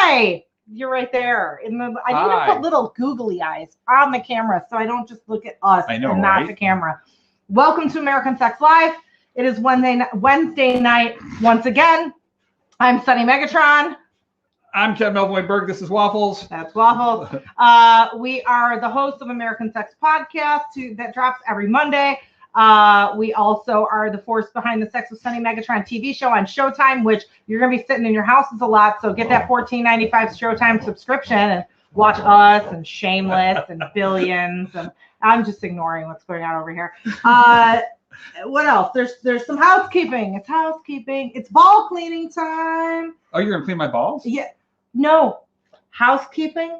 Hi. You're right there. I need to put little googly eyes on the camera so I don't just look at us and not the camera. Welcome to American Sex Live. It is Wednesday night once again. I'm Sunny Megatron. I'm Kevin Elvoy-Berg. This is Waffles. That's Waffles. We are the hosts of American Sex Podcast that drops every Monday. We also are the force behind the Sex with Sunny Megatron TV show on Showtime, which you're going to be sitting in your houses a lot. So get that $14.95 Showtime subscription and watch us and Shameless and Billions. And I'm just ignoring what's going on over here. What else? There's some housekeeping. It's housekeeping. It's ball cleaning time. Oh, you're going to clean my balls? Yeah. No. Housekeeping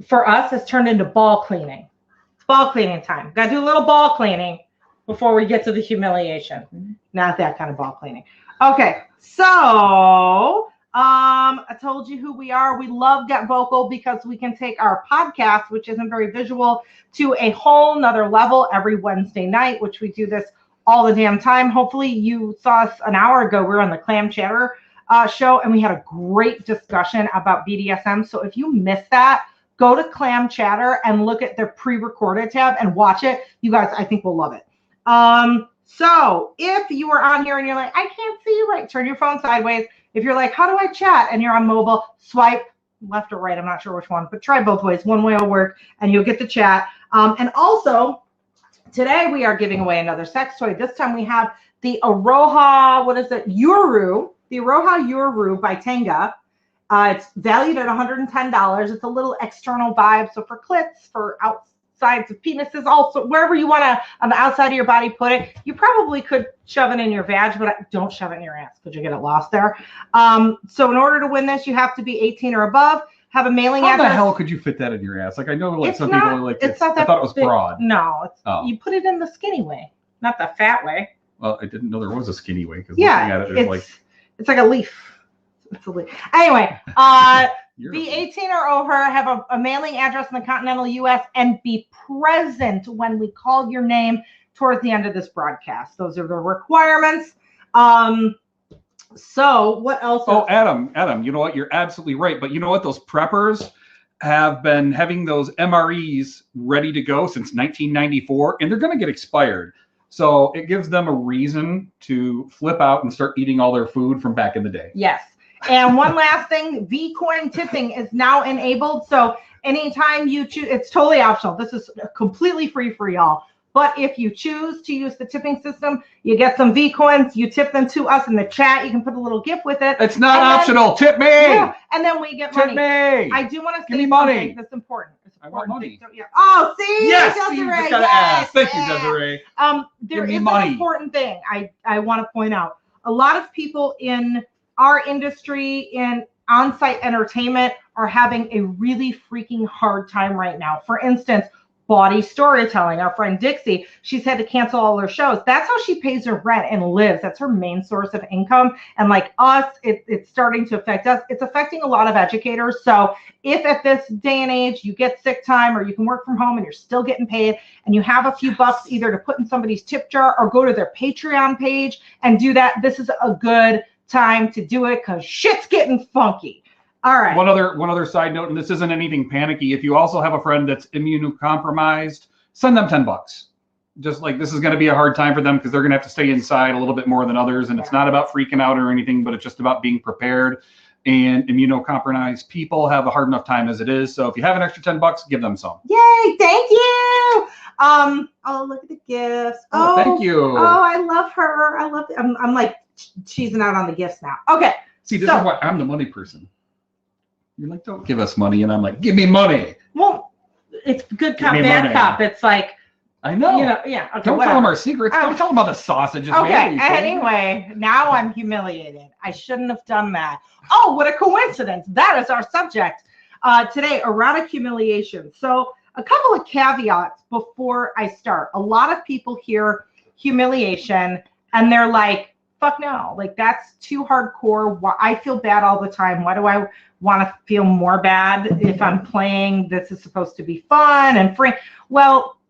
for us has turned into ball cleaning. It's ball cleaning time. Got to do a little ball cleaning before we get to the humiliation. Not that kind of ball cleaning. Okay, so I told you who we are. We love Get Vocal because we can take our podcast, which isn't very visual, to a whole nother level every Wednesday night, which we do this all the damn time. Hopefully you saw us an hour ago. We were on the Clam Chatter show, and we had a great discussion about BDSM. So if you missed that, go to Clam Chatter and look at their pre-recorded tab and watch it. You guys, I think, will love it. So if you are on here and you're like, I can't see you, turn your phone sideways. If you're like, how do I chat? And you're on mobile, swipe left or right. I'm not sure which one, but try both ways. One way will work and you'll get the chat. And also today we are giving away another sex toy. This time we have the Aroha, Yuru, the Aroha Yuru by Tenga. It's valued at $110. It's a little external vibe. So for clits, for outsides of penises, also wherever you want to on the outside of your body put it. You probably could shove it in your vag, but don't shove it in your ass because you get it lost there. So in order to win this, you have to be 18 or above, have a mailing address. How the hell could you fit that in your ass? I know some people are like, I thought it was broad. No, you put it in the skinny way, not the fat way. Well, I didn't know there was a skinny way because looking at it, it's like a leaf. It's a leaf. Anyway, be 18 or over, have a mailing address in the continental U.S., and be present when we call your name towards the end of this broadcast. Those are the requirements. So what else? Oh, Adam, you know what? You're absolutely right. But you know what? Those preppers have been having those MREs ready to go since 1994, and they're going to get expired. So it gives them a reason to flip out and start eating all their food from back in the day. Yes. And one last thing, V-Coin tipping is now enabled. So anytime you choose, it's totally optional. This is completely free for y'all. But if you choose to use the tipping system, you get some V-Coins. You tip them to us in the chat. You can put a little gift with it. It's not optional. Tip me. Yeah, and then we get money. Tip me. I do want to say Give me money. That's important. I want money. Yeah. Oh, see? Yes. Desiree. Yes. Thank you, Desiree. There is an important thing I want to point out. A lot of people in our industry in on-site entertainment are having a really freaking hard time right now. For instance, Body Storytelling, our friend Dixie, she's had to cancel all her shows. That's how she pays her rent and lives. That's her main source of income. And like us, it's starting to affect us. It's affecting a lot of educators. So if at this day and age you get sick time or you can work from home and you're still getting paid and you have a few bucks either to put in somebody's tip jar or go to their Patreon page and do that, this is a good time to do it because shit's getting funky. All right. One other side note, and this isn't anything panicky. If you also have a friend that's immunocompromised, send them $10. Just like this is going to be a hard time for them because they're going to have to stay inside a little bit more than others. And it's not about freaking out or anything, but it's just about being prepared. And immunocompromised people have a hard enough time as it is. So if you have an extra $10, give them some. Yay! Thank you. Oh, look at the gifts. Oh, thank you. Oh, I love her. I love. I'm like cheesing out on the gifts now. Okay. See, this is why I'm the money person. You're like, don't give us money. And I'm like, give me money. Well, it's good cop, bad cop. It's like, I know. Yeah. Okay, don't tell them our secrets. Don't tell them about the sausages. Okay. Anyway, now I'm humiliated. I shouldn't have done that. Oh, what a coincidence. That is our subject today, erotic humiliation. So a couple of caveats before I start. A lot of people hear humiliation and they're like, fuck no, like that's too hardcore. I feel bad all the time. Why do I want to feel more bad if I'm playing? This is supposed to be fun and free. Well,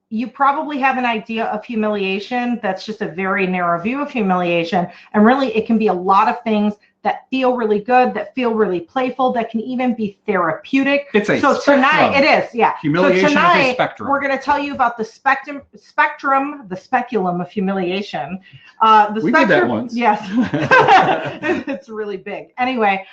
you probably have an idea of humiliation that's just a very narrow view of humiliation. And really, it can be a lot of things that feel really good, that feel really playful, that can even be therapeutic. It's a so spectrum. Tonight, it is, yeah. Humiliation so tonight, is a spectrum. We're going to tell you about the speculum of humiliation. We did that once. Yes. It's really big. Anyway,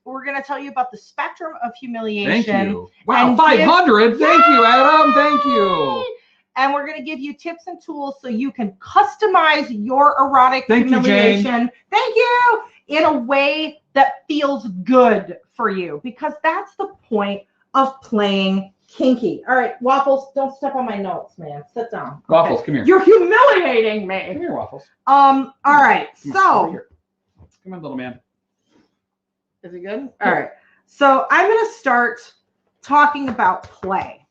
we're going to tell you about the spectrum of humiliation. Thank you. Wow, 500. Thank you, Adam. Thank you. And we're going to give you tips and tools so you can customize your erotic humiliation. Jane. Thank you. In a way that feels good for you, because that's the point of playing kinky. All right, Waffles, don't step on my notes, man. Sit down. Waffles, come here. You're humiliating me. Come here, Waffles. All right. So, come on, little man. Is it good? All right. So I'm going to start talking about play.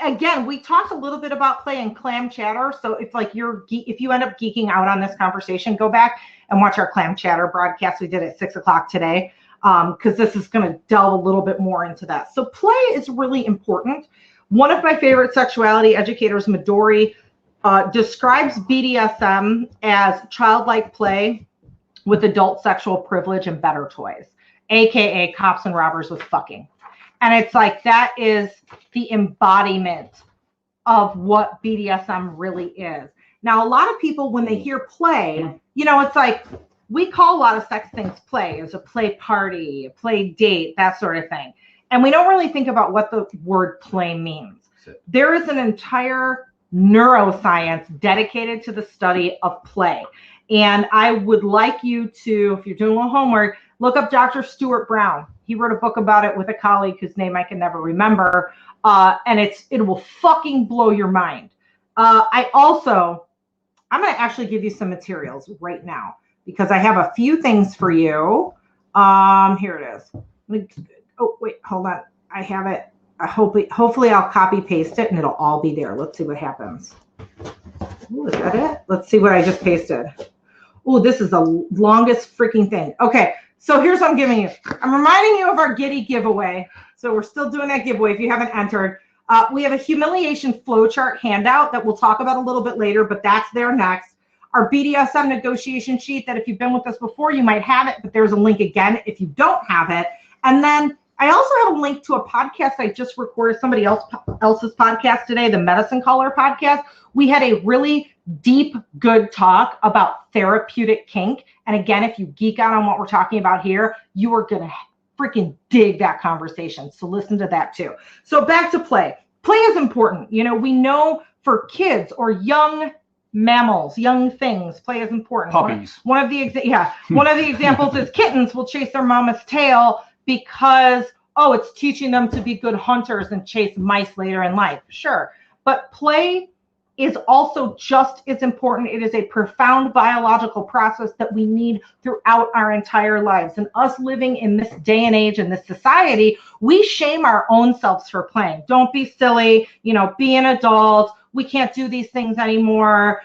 Again, we talked a little bit about play and clam chatter. So if you end up geeking out on this conversation, go back and watch our clam chatter broadcast we did at 6 o'clock today, because this is going to delve a little bit more into that. So play is really important. One of my favorite sexuality educators, Midori, describes BDSM as childlike play with adult sexual privilege and better toys, aka cops and robbers with fucking. And it's like, that is the embodiment of what BDSM really is. Now, a lot of people, when they hear play, it's like, we call a lot of sex things play. It's a play party, a play date, that sort of thing. And we don't really think about what the word play means. There is an entire neuroscience dedicated to the study of play. And I would like you to, if you're doing a little homework, look up Dr. Stuart Brown. He wrote a book about it with a colleague whose name I can never remember. And it will fucking blow your mind. I'm going to actually give you some materials right now, because I have a few things for you. Here it is. Oh, wait, hold on. I have it. Hopefully I'll copy paste it and it'll all be there. Let's see what happens. Ooh, is that it? Let's see what I just pasted. Oh, this is the longest freaking thing. Okay, so here's what I'm giving you. I'm reminding you of our Giddy giveaway. So we're still doing that giveaway if you haven't entered. We have a humiliation flowchart handout that we'll talk about a little bit later, but that's there next. Our BDSM negotiation sheet that if you've been with us before, you might have it, but there's a link again if you don't have it. And then I also have a link to a podcast I just recorded, somebody else's podcast today, the Medicine Caller podcast. We had a really deep, good talk about therapeutic kink. And again, if you geek out on what we're talking about here, you are going to freaking dig that conversation. So listen to that too. So back to play. Play is important. We know for kids or young mammals, young things, play is important. Puppies. One of the examples is kittens will chase their mama's tail because, it's teaching them to be good hunters and chase mice later in life. Sure. But play is also just as important. It is a profound biological process that we need throughout our entire lives. And us living in this day and age, in this society, we shame our own selves for playing. Don't be silly, be an adult. We can't do these things anymore.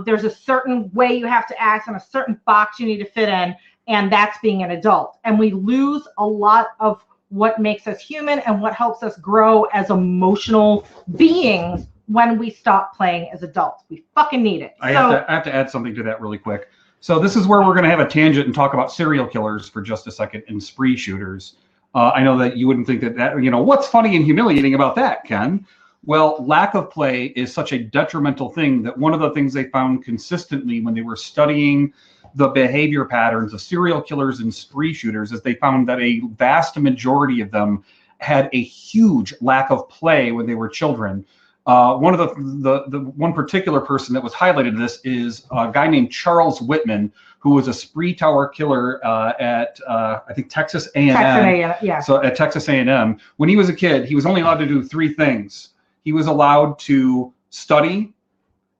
There's a certain way you have to act and a certain box you need to fit in, and that's being an adult. And we lose a lot of what makes us human and what helps us grow as emotional beings when we stop playing as adults. We fucking need it. I have to add something to that really quick. So this is where we're going to have a tangent and talk about serial killers for just a second and spree shooters. I know that you wouldn't think that, what's funny and humiliating about that, Ken? Well, lack of play is such a detrimental thing that one of the things they found consistently when they were studying the behavior patterns of serial killers and spree shooters is they found that a vast majority of them had a huge lack of play when they were children. One of the one particular person that was highlighted in this is a guy named Charles Whitman, who was a spree tower killer at I think Texas A&M. Yeah. So at Texas A&M, when he was a kid, he was only allowed to do three things. He was allowed to study,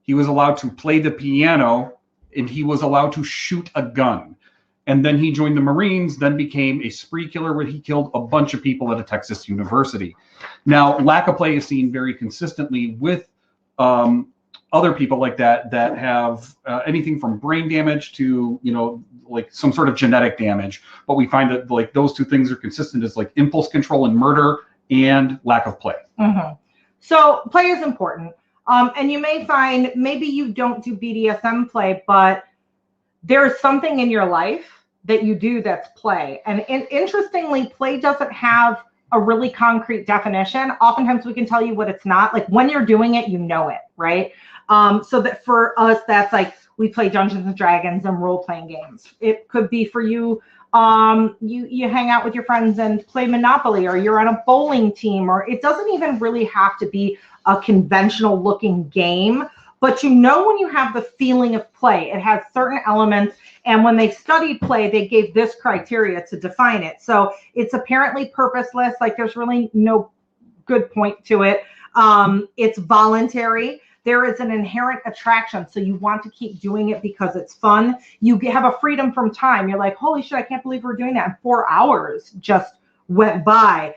he was allowed to play the piano, and he was allowed to shoot a gun. And then he joined the Marines, then became a spree killer where he killed a bunch of people at a Texas university. Now, lack of play is seen very consistently with other people like that have anything from brain damage to, like some sort of genetic damage. But we find that like those two things are consistent as like impulse control and murder and lack of play. Mm-hmm. So play is important. And you may find maybe you don't do BDSM play, but there's something in your life that you do that's play. And interestingly, play doesn't have a really concrete definition. Oftentimes we can tell you what it's not. Like when you're doing it, you know it, right? So that for us, that's like we play Dungeons and Dragons and role-playing games. It could be for you, you hang out with your friends and play Monopoly, or you're on a bowling team, or it doesn't even really have to be a conventional looking game. But you know when you have the feeling of play, it has certain elements. And when they studied play, they gave this criteria to define it. So it's apparently purposeless. Like there's really no good point to it. It's voluntary. There is an inherent attraction. So you want to keep doing it because it's fun. You have a freedom from time. You're like, holy shit, I can't believe we're doing that. And 4 hours just went by.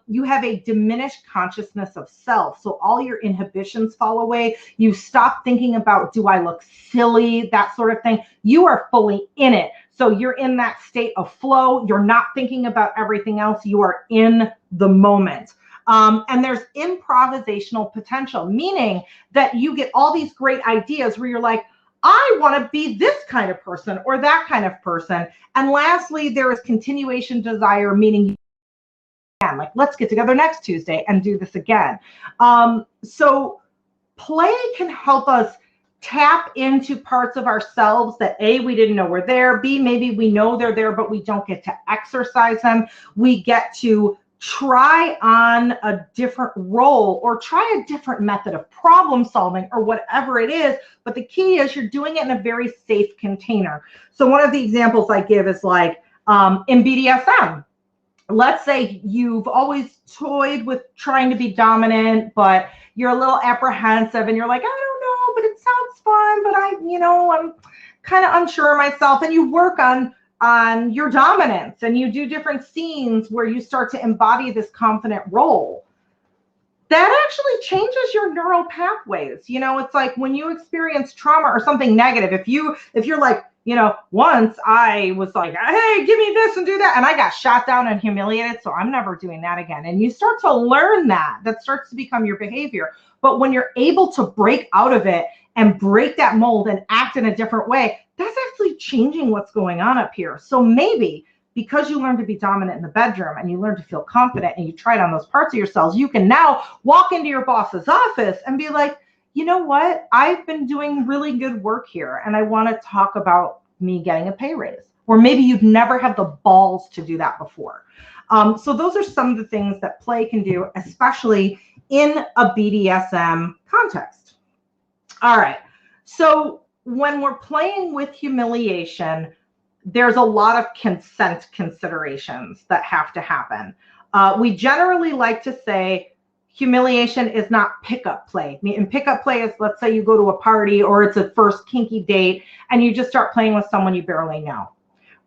You have a diminished consciousness of self. So all your inhibitions fall away. You stop thinking about, do I look silly? That sort of thing. You are fully in it. So you're in that state of flow. You're not thinking about everything else. You are in the moment. And there's improvisational potential, meaning that you get all these great ideas where you're like, I want to be this kind of person or that kind of person. And lastly, there is continuation desire, meaning like, let's get together next Tuesday and do this again. So play can help us tap into parts of ourselves that A, we didn't know were there. B, maybe we know they're there, but we don't get to exercise them. We get to try on a different role or try a different method of problem solving or whatever it is. But the key is you're doing it in a very safe container. So one of the examples I give is like in BDSM. Let's say you've always toyed with trying to be dominant, but you're a little apprehensive and you're like, I don't know, but it sounds fun, but I'm kind of unsure of myself. And you work on your dominance and you do different scenes where you start to embody this confident role. That actually changes your neural pathways. It's like when you experience trauma or something negative, if you're like, once I was like, hey, give me this and do that. And I got shot down and humiliated. So I'm never doing that again. And you start to learn that starts to become your behavior. But when you're able to break out of it and break that mold and act in a different way, that's actually changing what's going on up here. So maybe because you learn to be dominant in the bedroom and you learn to feel confident and you tried on those parts of yourselves, you can now walk into your boss's office and be like, you know what? I've been doing really good work here and I want to talk about me getting a pay raise. Or maybe you've never had the balls to do that before. So those are some of the things that play can do, especially in a BDSM context. All right. So when we're playing with humiliation, there's a lot of consent considerations that have to happen. We generally like to say, humiliation is not pickup play. And pickup play is, let's say you go to a party or it's a first kinky date and you just start playing with someone you barely know.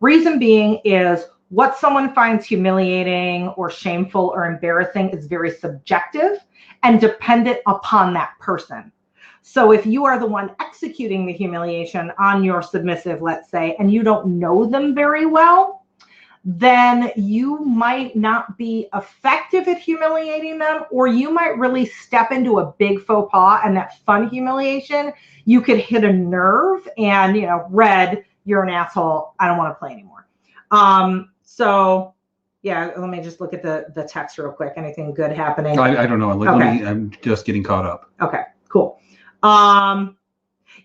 Reason being is what someone finds humiliating or shameful or embarrassing is very subjective and dependent upon that person. So if you are the one executing the humiliation on your submissive, let's say, and you don't know them very well, then you might not be effective at humiliating them, or you might really step into a big faux pas, and that fun humiliation, you could hit a nerve and, red, you're an asshole, I don't want to play anymore. So yeah, let me just look at the text real quick. Anything good happening? I don't know. Okay. I'm just getting caught up. Okay, cool.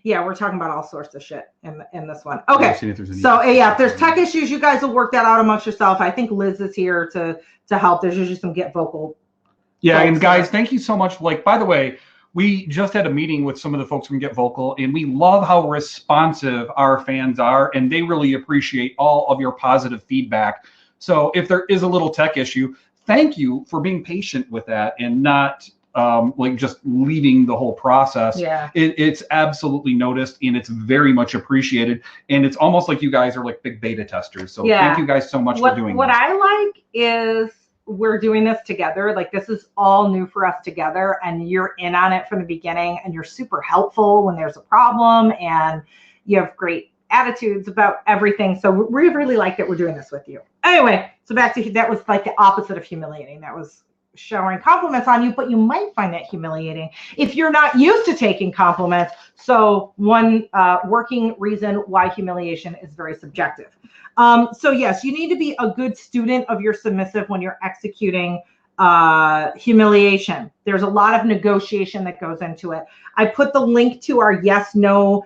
Yeah, we're talking about all sorts of shit in this one. Okay, so yeah, if there's tech issues, you guys will work that out amongst yourself. I think Liz is here to help. There's usually some Get Vocal. Yeah, and guys, thank you so much. Like, by the way, we just had a meeting with some of the folks from Get Vocal, and we love how responsive our fans are, and they really appreciate all of your positive feedback. So if there is a little tech issue, thank you for being patient with that and not like just leaving the whole process. Yeah, it's absolutely noticed and it's very much appreciated. And it's almost like you guys are like big beta testers. So thank you guys so much for doing what this. I like is we're doing this together. Like, this is all new for us together, and you're in on it from the beginning, and you're super helpful when there's a problem, and you have great attitudes about everything. So we really like that we're doing this with you. Anyway, so back to, that was like the opposite of humiliating. That was showering compliments on you, but you might find that humiliating if you're not used to taking compliments. So one working reason why humiliation is very subjective. So yes, you need to be a good student of your submissive when you're executing humiliation. There's a lot of negotiation that goes into it. I put the link to our yes, no,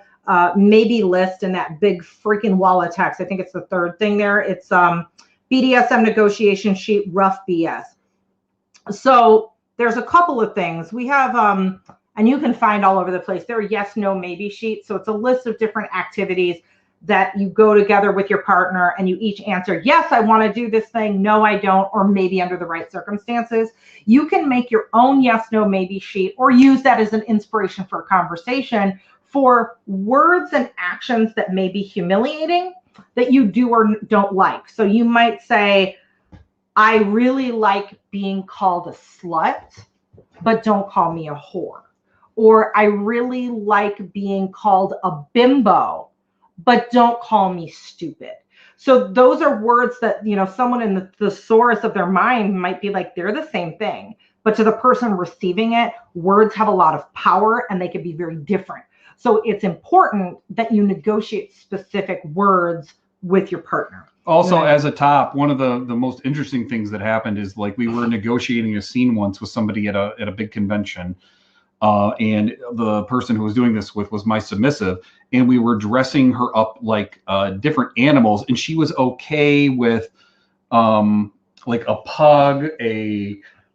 maybe list in that big freaking wall of text. I think it's the third thing there. It's BDSM negotiation sheet, rough BS. So there's a couple of things we have, and you can find all over the place. There are yes, no, maybe sheets. So it's a list of different activities that you go together with your partner and you each answer, yes, I want to do this thing. No, I don't. Or maybe under the right circumstances. You can make your own yes, no, maybe sheet or use that as an inspiration for a conversation for words and actions that may be humiliating that you do or don't like. So you might say, I really like being called a slut, but don't call me a whore. Or I really like being called a bimbo, but don't call me stupid. So those are words that, you know, someone in the thesaurus of their mind might be like, they're the same thing. But to the person receiving it, words have a lot of power and they can be very different. So it's important that you negotiate specific words with your partner. Also, as a top, one of the most interesting things that happened is like we were negotiating a scene once with somebody at a big convention. And the person who was doing this with was my submissive, and we were dressing her up like different animals, and she was okay with like a pug,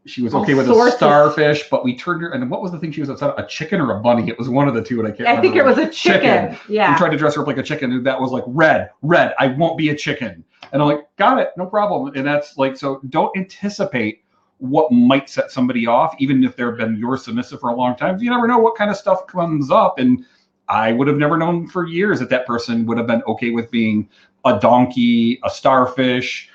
she was okay with a starfish, but we turned her, and what was the thing she was upset about? A chicken or a bunny? It was one of the two, and I can't remember. I think it was a chicken. Yeah. We tried to dress her up like a chicken, and that was like red, I won't be a chicken. And I'm like, got it, no problem. And that's like, so don't anticipate what might set somebody off, even if they've been your submissive for a long time. You never know what kind of stuff comes up. And I would have never known for years that person would have been okay with being a donkey, a starfish,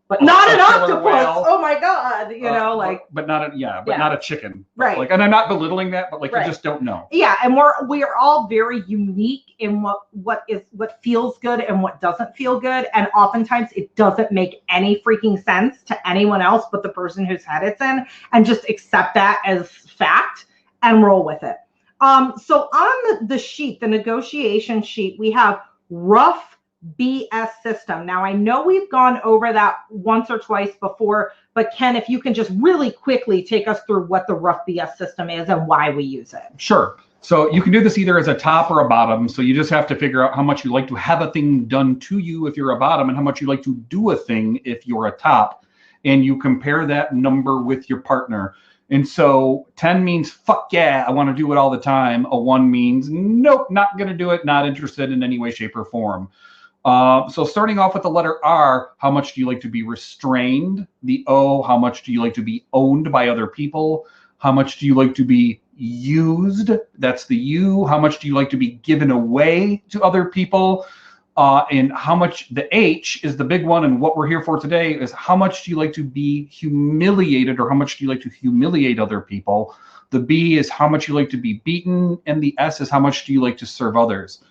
but not an octopus. Whale. Oh my God. You know, like, but not a chicken. Right. Like, and I'm not belittling that, but like, you just don't know. Yeah. And we are all very unique in what feels good and what doesn't feel good. And oftentimes it doesn't make any freaking sense to anyone else but the person whose head it's in, and just accept that as fact and roll with it. So on the sheet, the negotiation sheet, we have rough BS system. Now, I know we've gone over that once or twice before, but Ken, if you can just really quickly take us through what the rough BS system is and why we use it. Sure. So you can do this either as a top or a bottom. So you just have to figure out how much you like to have a thing done to you if you're a bottom, and how much you like to do a thing if you're a top. And you compare that number with your partner. And so 10 means, fuck yeah, I want to do it all the time. A 1 means, nope, not going to do it, not interested in any way, shape, or form. So starting off with the letter R, how much do you like to be restrained? The O, how much do you like to be owned by other people? How much do you like to be used? That's the U. How much do you like to be given away to other people? And how much, the H is the big one, and what we're here for today is how much do you like to be humiliated, or how much do you like to humiliate other people? The B is how much you like to be beaten, and the S is how much do you like to serve others.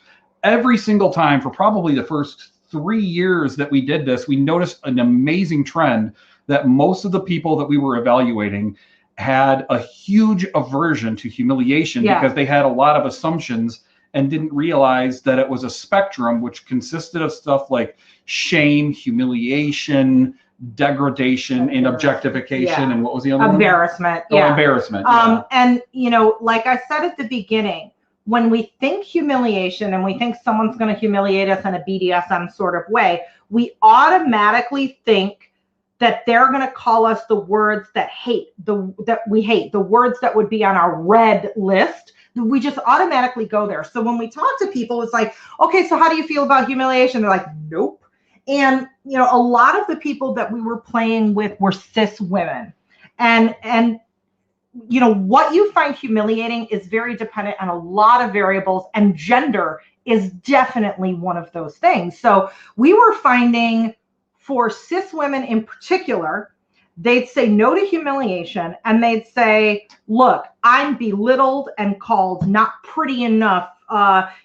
Every single time for probably the first 3 years that we did this, we noticed an amazing trend that most of the people that we were evaluating had a huge aversion to humiliation because they had a lot of assumptions and didn't realize that it was a spectrum which consisted of stuff like shame, humiliation, degradation, and objectification. And what was the other one? Embarrassment. Embarrassment. And, you know, like I said at the beginning, when we think humiliation and we think someone's going to humiliate us in a BDSM sort of way, we automatically think that they're going to call us the words that we hate, the words that would be on our red list. We just automatically go there. So when we talk to people, it's like, okay, so how do you feel about humiliation? They're like, nope. And, you know, a lot of the people that we were playing with were cis women. And you know, what you find humiliating is very dependent on a lot of variables, and gender is definitely one of those things. So we were finding for cis women in particular, they'd say no to humiliation, and they'd say, look, I'm belittled and called not pretty enough,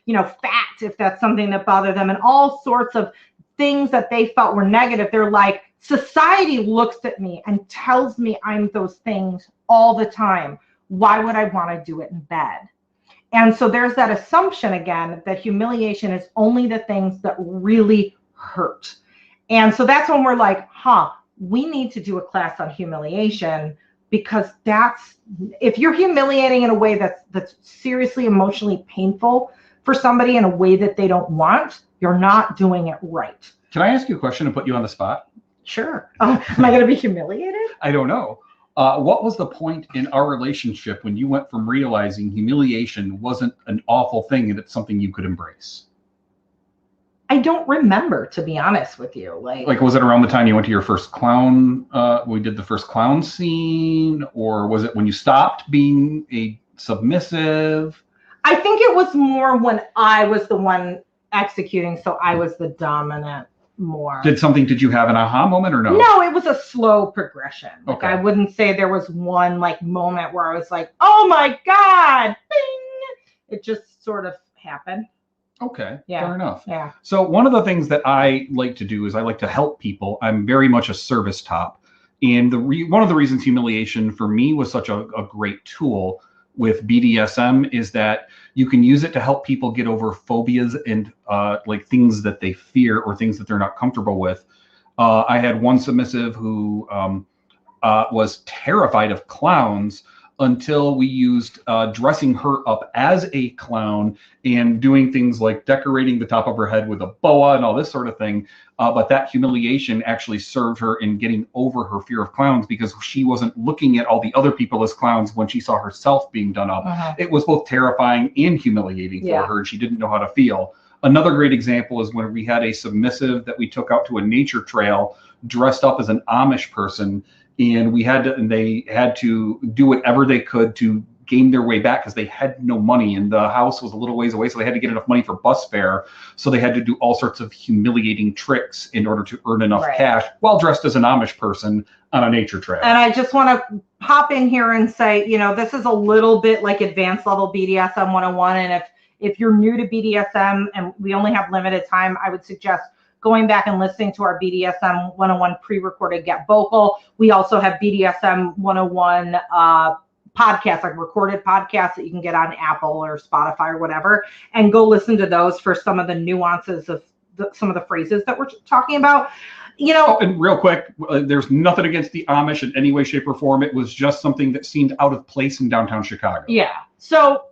you know, fat, if that's something that bothered them, and all sorts of things that they felt were negative, they're like, society looks at me and tells me I'm those things all the time. Why would I want to do it in bed? And so there's that assumption again that humiliation is only the things that really hurt. And so that's when we're like, we need to do a class on humiliation, because if you're humiliating in a way that's seriously emotionally painful for somebody in a way that they don't want, you're not doing it right. Can I ask you a question and put you on the spot? Sure. Am I going to be humiliated? I don't know. What was the point in our relationship when you went from realizing humiliation wasn't an awful thing and it's something you could embrace? I don't remember, to be honest with you. Like, was it around the time you went to your first clown? We did the first clown scene, or was it when you stopped being a submissive? I think it was more when I was the one executing, so I was the dominant more. Did you have an aha moment or no? No, it was a slow progression. Like, Okay. I wouldn't say there was one like moment where I was like, oh my God, bing! It just sort of happened. Okay, Yeah. fair enough. Yeah. So one of the things that I like to do is I like to help people. I'm very much a service top. And one of the reasons humiliation for me was such a great tool with BDSM is that you can use it to help people get over phobias and like things that they fear or things that they're not comfortable with. I had one submissive who was terrified of clowns until we used dressing her up as a clown and doing things like decorating the top of her head with a boa and all this sort of thing. But that humiliation actually served her in getting over her fear of clowns, because she wasn't looking at all the other people as clowns when she saw herself being done up. It was both terrifying and humiliating for her, and she didn't know how to feel. Another great example is when we had a submissive that we took out to a nature trail dressed up as an Amish person, and they had to do whatever they could to gain their way back because they had no money and the house was a little ways away, so they had to get enough money for bus fare. So they had to do all sorts of humiliating tricks in order to earn enough cash while dressed as an Amish person on a nature trail. And I just want to hop in here and say, this is a little bit like advanced level BDSM 101. And if you're new to BDSM and we only have limited time, I would suggest going back and listening to our BDSM 101 pre-recorded Get Vocal. We also have BDSM 101 podcasts, like recorded podcasts that you can get on Apple or Spotify or whatever, and go listen to those for some of the nuances of some of the phrases that we're talking about. And real quick, there's nothing against the Amish in any way, shape, or form. It was just something that seemed out of place in downtown Chicago. Yeah. So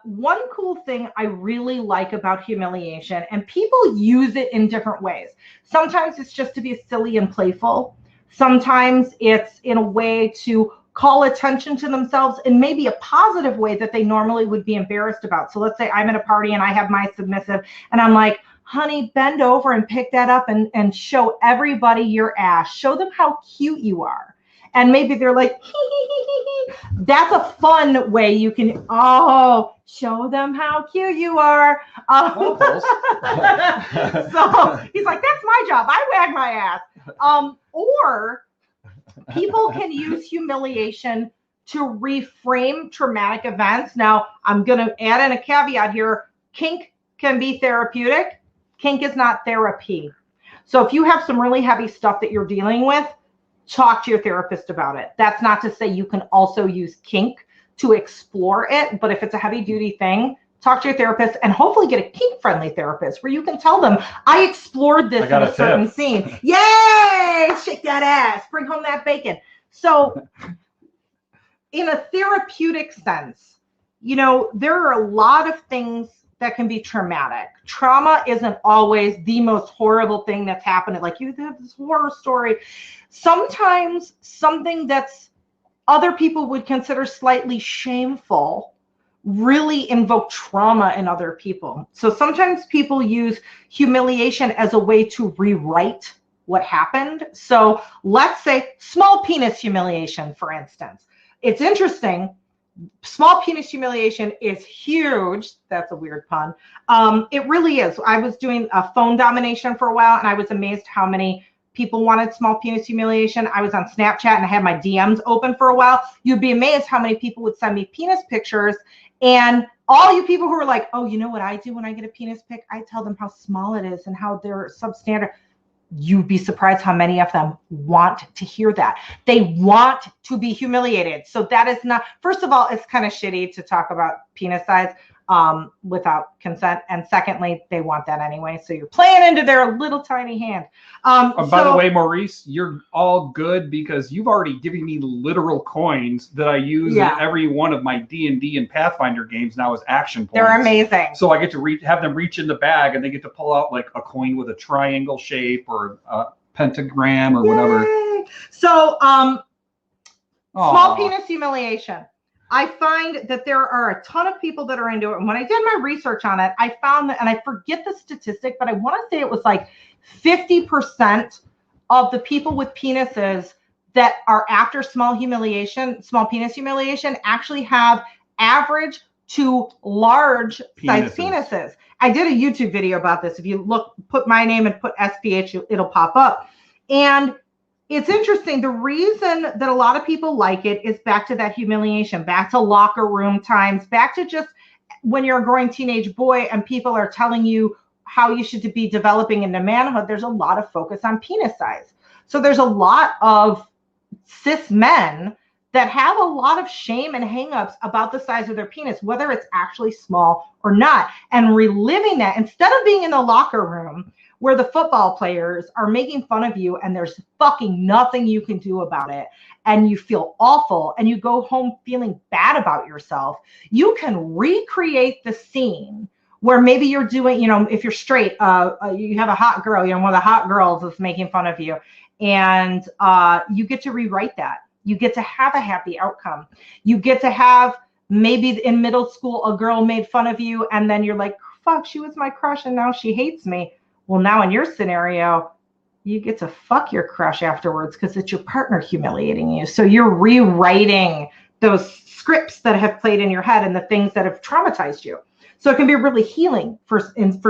one cool thing I really like about humiliation, and people use it in different ways. Sometimes it's just to be silly and playful. Sometimes it's in a way to call attention to themselves in maybe a positive way that they normally would be embarrassed about. So let's say I'm at a party and I have my submissive and I'm like, honey, bend over and pick that up and show everybody your ass. Show them how cute you are. And maybe they're like, that's a fun way you can, show them how cute you are. So he's like, that's my job. I wag my ass. Or people can use humiliation to reframe traumatic events. Now, I'm going to add in a caveat here. Kink can be therapeutic. Kink is not therapy. So if you have some really heavy stuff that you're dealing with, talk to your therapist about it. That's not to say you can also use kink to explore it, but if it's a heavy duty thing, talk to your therapist and hopefully get a kink friendly therapist where you can tell them, I explored this in a certain scene. Yay! Shake that ass, bring home that bacon. So in a therapeutic sense, there are a lot of things that can be traumatic. Trauma isn't always the most horrible thing that's happened. Like you have this horror story. Sometimes something that's other people would consider slightly shameful really invoke trauma in other people. So sometimes people use humiliation as a way to rewrite what happened. So let's say small penis humiliation, for instance. It's interesting. Small penis humiliation is huge. That's a weird pun. It really is. I was doing a phone domination for a while, and I was amazed how many people wanted small penis humiliation. I was on Snapchat and I had my DMs open for a while. You'd be amazed how many people would send me penis pictures, and All you people who are like, oh, you know what I do when I get a penis pic? I tell them how small it is and how they're substandard. You'd be surprised how many of them want to hear that. They want to be humiliated. So that is not, first of all, it's kind of shitty to talk about penis size without consent. And secondly, they want that anyway. So you're playing into their little tiny hand. By the way, Maurice, you're all good because you've already given me literal coins that I use in every one of my D&D and Pathfinder games now as action points. They're amazing. So I get to have them reach in the bag and they get to pull out like a coin with a triangle shape or a pentagram or whatever. So small penis humiliation. I find that there are a ton of people that are into it. And when I did my research on it, I found that, and I forget the statistic, but I want to say it was like 50% of the people with penises that are after small penis humiliation actually have average to large size penises. I did a YouTube video about this. If you put my name and put SPH, it'll pop up. And it's interesting. The reason that a lot of people like it is back to that humiliation, back to locker room times, back to just when you're a growing teenage boy and people are telling you how you should be developing into manhood. There's a lot of focus on penis size. So there's a lot of cis men that have a lot of shame and hangups about the size of their penis, whether it's actually small or not, and reliving that instead of being in the locker room where the football players are making fun of you and there's fucking nothing you can do about it and you feel awful and you go home feeling bad about yourself. You can recreate the scene where maybe you're doing, if you're straight, you have a hot girl, one of the hot girls is making fun of you, and you get to rewrite that. You get to have a happy outcome. You get to have, maybe in middle school, a girl made fun of you and then you're like, fuck, she was my crush and now she hates me. Well, now in your scenario, you get to fuck your crush afterwards because it's your partner humiliating you. So you're rewriting those scripts that have played in your head and the things that have traumatized you. So it can be really healing for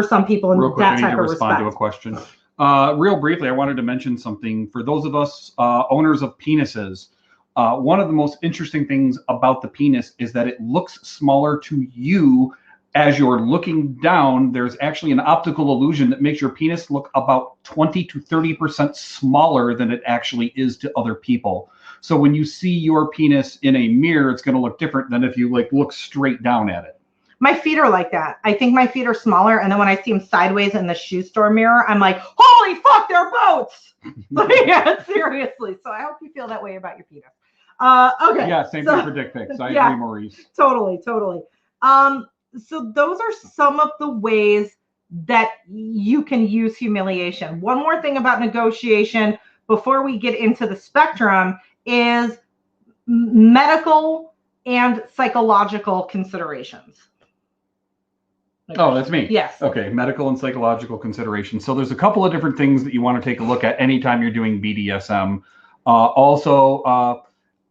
some people in that type of respect. Real quick, I need to respond to a question. Real briefly, I wanted to mention something. For those of us owners of penises, one of the most interesting things about the penis is that it looks smaller to you. As you're looking down, there's actually an optical illusion that makes your penis look about 20 to 30% smaller than it actually is to other people. So when you see your penis in a mirror, it's going to look different than if you look straight down at it. My feet are like that. I think my feet are smaller. And then when I see them sideways in the shoe store mirror, I'm like, holy fuck, they're boats. Yeah, seriously. So I hope you feel that way about your penis. Okay. Yeah, same thing for dick pics. I agree, Maurice. Totally. So those are some of the ways that you can use humiliation. One more thing about negotiation before we get into the spectrum is medical and psychological considerations. Oh, that's me. Yes. Okay, medical and psychological considerations. So there's a couple of different things that you want to take a look at anytime you're doing BDSM.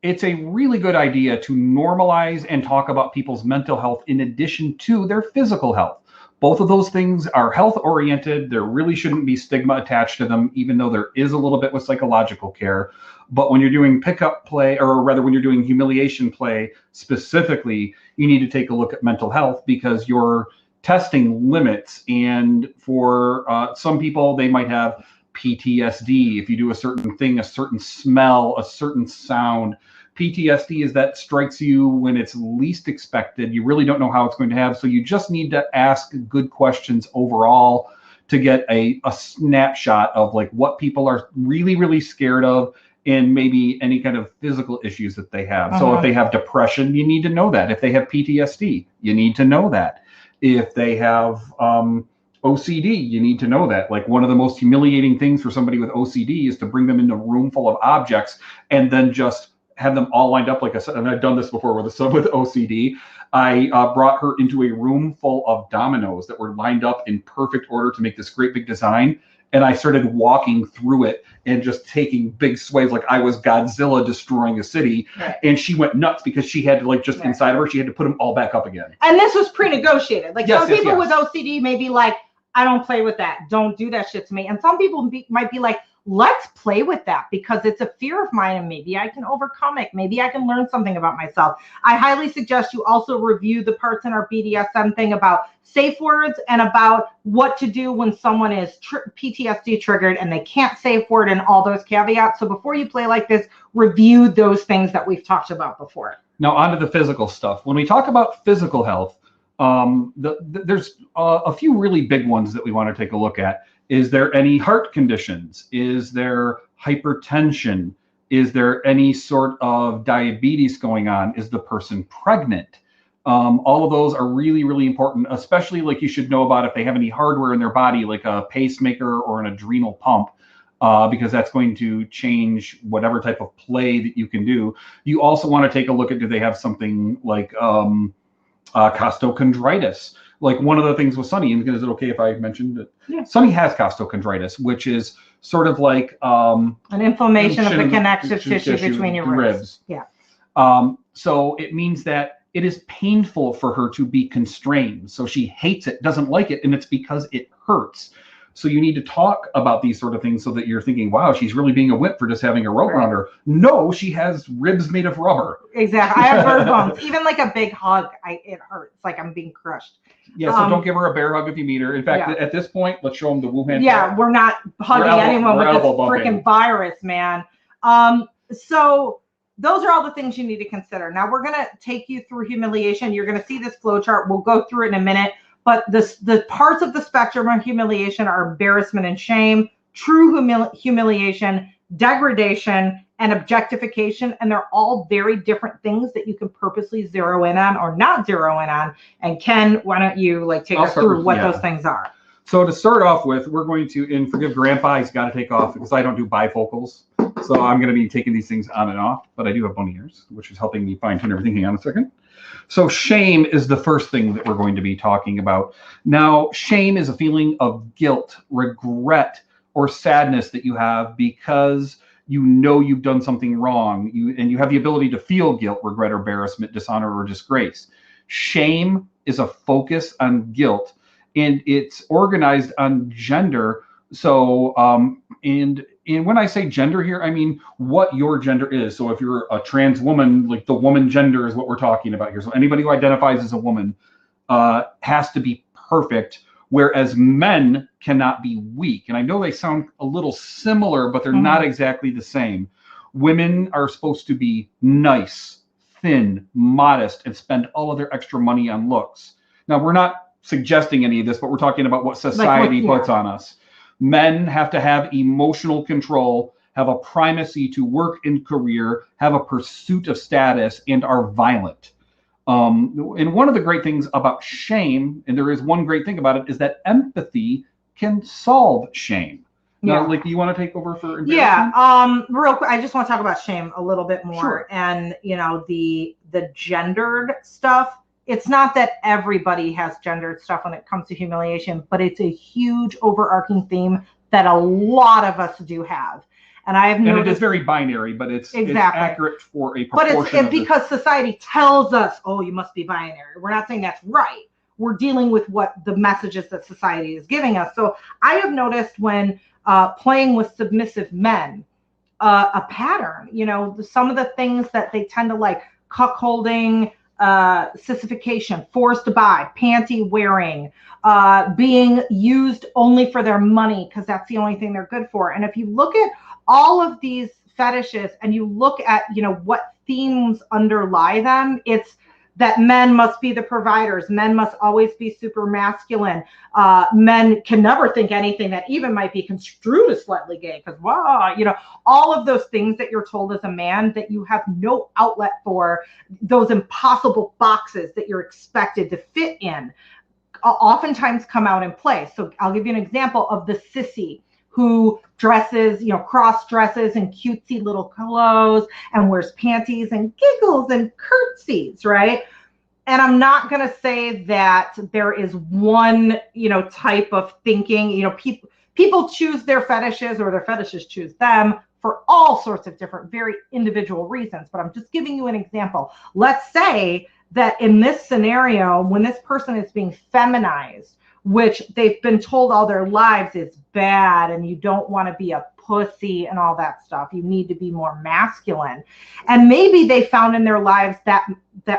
It's a really good idea to normalize and talk about people's mental health in addition to their physical health. Both of those things are health oriented. There really shouldn't be stigma attached to them, even though there is a little bit with psychological care. But when you're doing pickup play, or rather when you're doing humiliation play specifically, you need to take a look at mental health because you're testing limits. And for some people, they might have PTSD. If you do a certain thing, a certain smell, a certain sound. PTSD is that strikes you when it's least expected. You really don't know how it's going to have. So you just need to ask good questions overall to get a snapshot of what people are really, really scared of and maybe any kind of physical issues that they have. So if they have depression, you need to know that. If they have PTSD, you need to know that. If they have OCD, you need to know that. One of the most humiliating things for somebody with OCD is to bring them into a room full of objects and then just have them all lined up like a, and I've done this before with a sub with OCD. I brought her into a room full of dominoes that were lined up in perfect order to make this great big design. And I started walking through it and just taking big sways like I was Godzilla destroying a city. Right. And she went nuts because she had to inside of her, she had to put them all back up again. And this was pre-negotiated. Some people with OCD may be like, I don't play with that. Don't do that shit to me. And some people might be like, let's play with that, because it's a fear of mine and maybe I can overcome it. Maybe I can learn something about myself. I highly suggest you also review the parts in our BDSM thing about safe words and about what to do when someone is PTSD triggered and they can't safe word and all those caveats. So before you play like this, review those things that we've talked about before. Now onto the physical stuff. When we talk about physical health, there's a few really big ones that we want to take a look at. Is there any heart conditions? Is there hypertension? Is there any sort of diabetes going on? Is the person pregnant? All of those are really, really important, especially like you should know about if they have any hardware in their body, like a pacemaker or an adrenal pump, because that's going to change whatever type of play that you can do. You also want to take a look at, do they have something like costochondritis? Like one of the things with Sunny, and is it okay if I mentioned that? Yeah. Sunny has costochondritis, which is sort of like an inflammation of the connective tissue between your ribs. Yeah. So it means that it is painful for her to be constrained. So she hates it, doesn't like it, and it's because it hurts. So you need to talk about these sort of things so that you're thinking, wow, she's really being a wimp for just having a rope around her. No, she has ribs made of rubber. Exactly. I have bird bones. Even like a big hug, it hurts. Like I'm being crushed. Yeah, so don't give her a bear hug if you meet her. In fact, at this point, let's show them the Wuhan. Yeah, we're not hugging anyone with this freaking virus, man. So those are all the things you need to consider. Now we're going to take you through humiliation. You're going to see this flow chart. We'll go through it in a minute. But the parts of the spectrum of humiliation are embarrassment and shame, true humiliation, degradation, and objectification. And they're all very different things that you can purposely zero in on or not zero in on. And Ken, why don't you take us through what those things are? So to start off with, we're going to, and forgive Grandpa, he's got to take off because I don't do bifocals. So I'm going to be taking these things on and off, but I do have bunny ears, which is helping me fine tune everything. Hang on a second. So shame is the first thing that we're going to be talking about. Now, shame is a feeling of guilt, regret, or sadness that you have because you know you've done something wrong. You have the ability to feel guilt, regret, or embarrassment, dishonor, or disgrace. Shame is a focus on guilt, and it's organized on gender. So, and when I say gender here, I mean what your gender is. So if you're a trans woman, like the woman gender is what we're talking about here. So anybody who identifies as a woman has to be perfect, whereas men cannot be weak. And I know they sound a little similar, but they're not exactly the same. Women are supposed to be nice, thin, modest, and spend all of their extra money on looks. Now, we're not suggesting any of this, but we're talking about what society puts on us. Men have to have emotional control, have a primacy to work and career, have a pursuit of status, and are violent. And one of the great things about shame, and there is one great thing about it, is that empathy can solve shame. Now, do you want to take over for embarrassment? Yeah, real quick, I just want to talk about shame a little bit more. Sure. And, the gendered stuff. It's not that everybody has gendered stuff when it comes to humiliation, but it's a huge overarching theme that a lot of us do have. And I have noticed, and it is very binary, but it's accurate for a proportion. But it's because society tells us, oh, you must be binary. We're not saying that's right. We're dealing with what the messages that society is giving us. So I have noticed when playing with submissive men, a pattern, some of the things that they tend to like: cuckolding, sissification, forced to buy, panty wearing, being used only for their money because that's the only thing they're good for. And if you look at all of these fetishes and you look at, what themes underlie them, it's that men must be the providers. Men must always be super masculine. Men can never think anything that even might be construed as slightly gay because, wow, all of those things that you're told as a man that you have no outlet for, those impossible boxes that you're expected to fit in, oftentimes come out in play. So I'll give you an example of the sissy who dresses, cross dresses and cutesy little clothes and wears panties and giggles and curtsies, right? And I'm not going to say that there is one, type of thinking. People choose their fetishes or their fetishes choose them for all sorts of different, very individual reasons. But I'm just giving you an example. Let's say that in this scenario, when this person is being feminized which they've been told all their lives is bad and you don't want to be a pussy and all that stuff. You need to be more masculine. And maybe they found in their lives that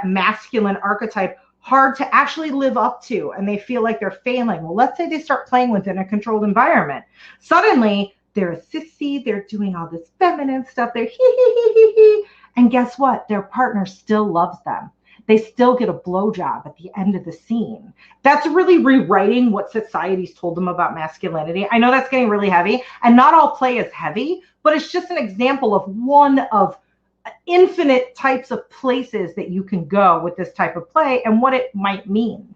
masculine archetype hard to actually live up to, and they feel like they're failing. Well, let's say they start playing within a controlled environment. Suddenly, they're a sissy, they're doing all this feminine stuff, they're hee. And guess what? Their partner still loves them. They still get a blowjob at the end of the scene. That's really rewriting what society's told them about masculinity. I know that's getting really heavy, and not all play is heavy, but it's just an example of one of infinite types of places that you can go with this type of play and what it might mean.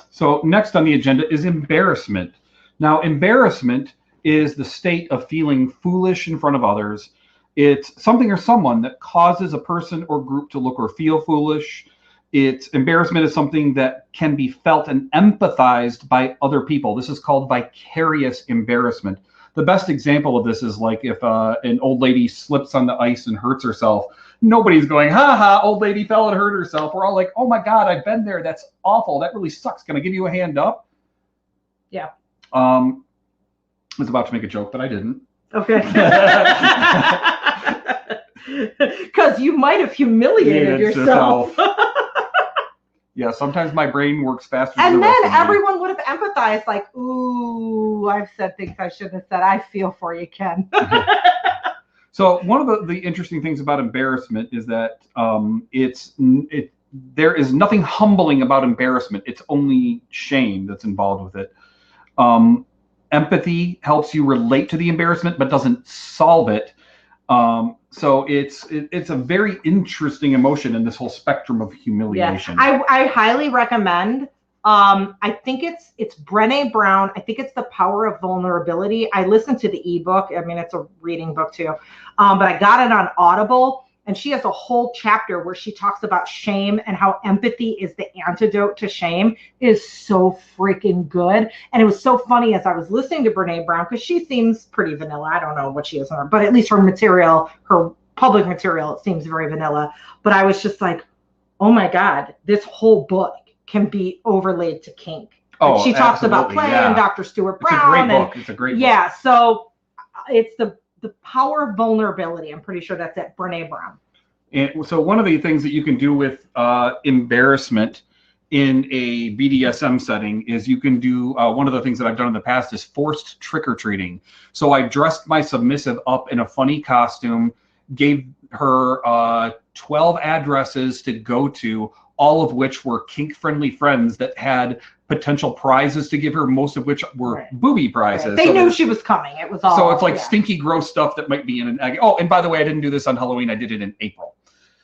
So next on the agenda is embarrassment. Now, embarrassment is the state of feeling foolish in front of others. It's something or someone that causes a person or group to look or feel foolish. Embarrassment is something that can be felt and empathized by other people. This is called vicarious embarrassment. The best example of this is like if an old lady slips on the ice and hurts herself. Nobody's going, ha ha, old lady fell and hurt herself. We're all like, oh my God, I've been there. That's awful. That really sucks. Can I give you a hand up? Yeah. I was about to make a joke, but I didn't. Okay. Because you might have humiliated yourself. Yeah, sometimes my brain works faster. And then everyone would have empathized, like, ooh, I've said things I shouldn't have said. I feel for you, Ken. So one of the interesting things about embarrassment is that there is nothing humbling about embarrassment. It's only shame that's involved with it. Empathy helps you relate to the embarrassment, but doesn't solve it. So it's a very interesting emotion in this whole spectrum of humiliation. Yeah, I highly recommend. I think it's Brené Brown. I think it's The Power of Vulnerability. I listened to the ebook. I mean, it's a reading book too, but I got it on Audible. And she has a whole chapter where she talks about shame and how empathy is the antidote to shame. It is so freaking good. And it was so funny as I was listening to Brené Brown, because she seems pretty vanilla. I don't know what she is, but at least her material, her public material, it seems very vanilla. But I was just like, oh my God, this whole book can be overlaid to kink. Oh, she talks about play and Dr. Stuart Brown. It's a great book. Yeah, so it's the Power of Vulnerability. I'm pretty sure that's it, Brené Brown. And so one of the things that you can do with embarrassment in a BDSM setting is you can do, one of the things that I've done in the past is forced trick-or-treating. So I dressed my submissive up in a funny costume, gave her 12 addresses to go to, all of which were kink-friendly friends that had potential prizes to give her, most of which were booby prizes. They knew she was coming. It was all. So it's like stinky, gross stuff that might be in an egg. Oh, and by the way, I didn't do this on Halloween. I did it in April.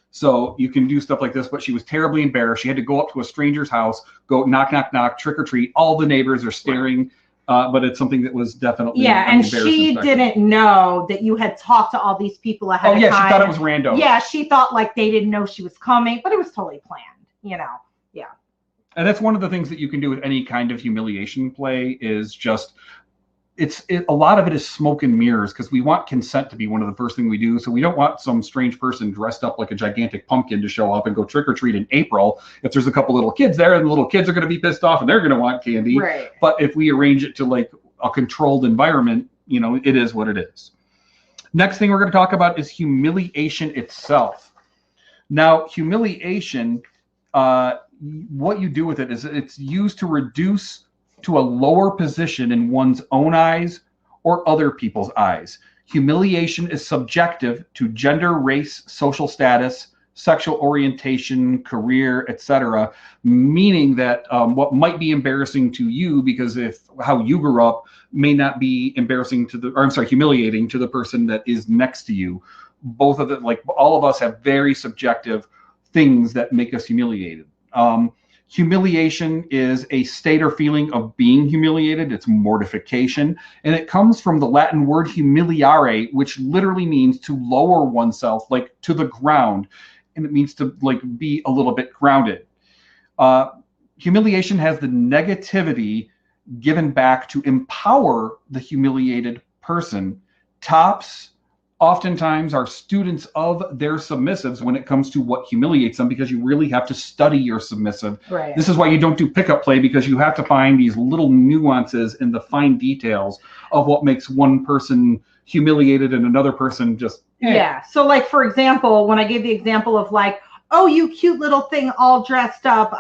So you can do stuff like this, but she was terribly embarrassed. She had to go up to a stranger's house, go knock, knock, knock, trick or treat. All the neighbors are staring, but it's something that was definitely and she didn't know that you had talked to all these people ahead of time. Oh yeah, she thought it was random. Yeah, she thought like they didn't know she was coming, but it was totally planned, you know. Yeah. And that's one of the things that you can do with any kind of humiliation play is just, a lot of it is smoke and mirrors, because we want consent to be one of the first things we do. So we don't want some strange person dressed up like a gigantic pumpkin to show up and go trick or treat in April. If there's a couple little kids there, and the little kids are going to be pissed off and they're going to want candy. Right. But if we arrange it to like a controlled environment, you know, it is what it is. Next thing we're going to talk about is humiliation itself. Now, humiliation, what you do with it is it's used to reduce to a lower position in one's own eyes or other people's eyes. Humiliation is subjective to gender, race, social status, sexual orientation, career, etc., meaning that what might be embarrassing to you because how you grew up may not be embarrassing humiliating to the person that is next to you. Both of them, like all of us, have very subjective things that make us humiliated. Humiliation is a state or feeling of being humiliated. It's mortification. And it comes from the Latin word humiliare, which literally means to lower oneself, like to the ground. And it means to like be a little bit grounded. Humiliation has the negativity given back to empower the humiliated person. Tops oftentimes are students of their submissives when it comes to what humiliates them, because you really have to study your submissive. Right. This is why you don't do pickup play, because you have to find these little nuances in the fine details of what makes one person humiliated and another person just Yeah. So like, for example, when I gave the example of like, oh, you cute little thing all dressed up,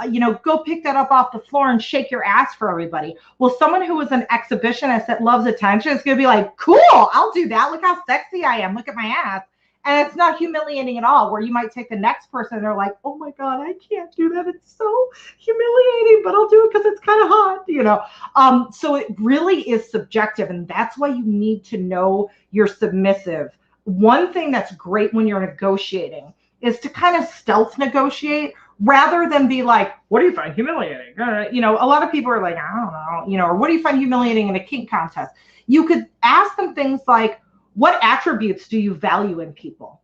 go pick that up off the floor and shake your ass for everybody. Well, someone who is an exhibitionist that loves attention is going to be like, cool, I'll do that. Look how sexy I am. Look at my ass. And it's not humiliating at all, where you might take the next person and they're like, oh my God, I can't do that. It's so humiliating, but I'll do it because it's kind of hot, So it really is subjective. And that's why you need to know your submissive. One thing that's great when you're negotiating is to kind of stealth negotiate rather than be like, what do you find humiliating? A lot of people are like, I don't know, or what do you find humiliating in a kink contest? You could ask them things like, what attributes do you value in people?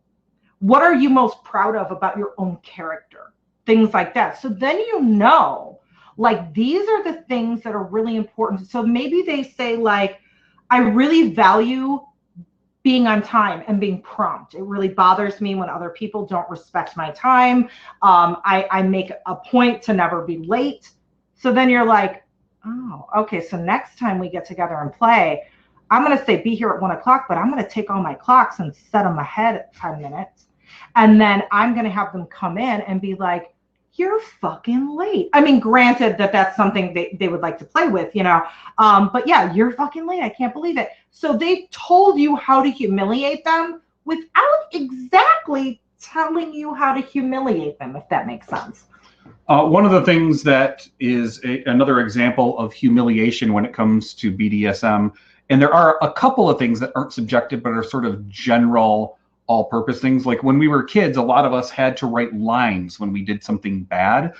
What are you most proud of about your own character? Things like that. So then like, these are the things that are really important. So maybe they say like, I really value being on time and being prompt. It really bothers me when other people don't respect my time. I make a point to never be late. So then you're like, oh, okay. So next time we get together and play, I'm going to say be here at 1 o'clock, but I'm going to take all my clocks and set them ahead 10 minutes. And then I'm going to have them come in and be like, you're fucking late. I mean, granted that's something they would like to play with, but yeah, you're fucking late. I can't believe it. So they told you how to humiliate them without exactly telling you how to humiliate them, if that makes sense. One of the things that is another example of humiliation when it comes to BDSM, and there are a couple of things that aren't subjective, but are sort of general all-purpose things. Like when we were kids, a lot of us had to write lines when we did something bad.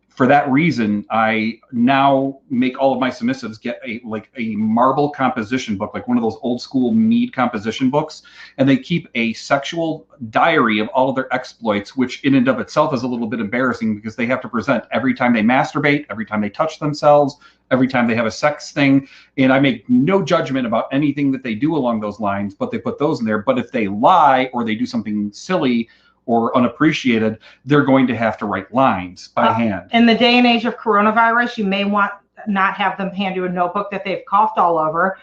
For that reason, I now make all of my submissives get a marble composition book, like one of those old school Mead composition books, and they keep a sexual diary of all of their exploits, which in and of itself is a little bit embarrassing because they have to present every time they masturbate, every time they touch themselves, every time they have a sex thing. And I make no judgment about anything that they do along those lines, but they put those in there. But if they lie or they do something silly or unappreciated, they're going to have to write lines by hand. In the day and age of coronavirus, you may want not have them hand you a notebook that they've coughed all over.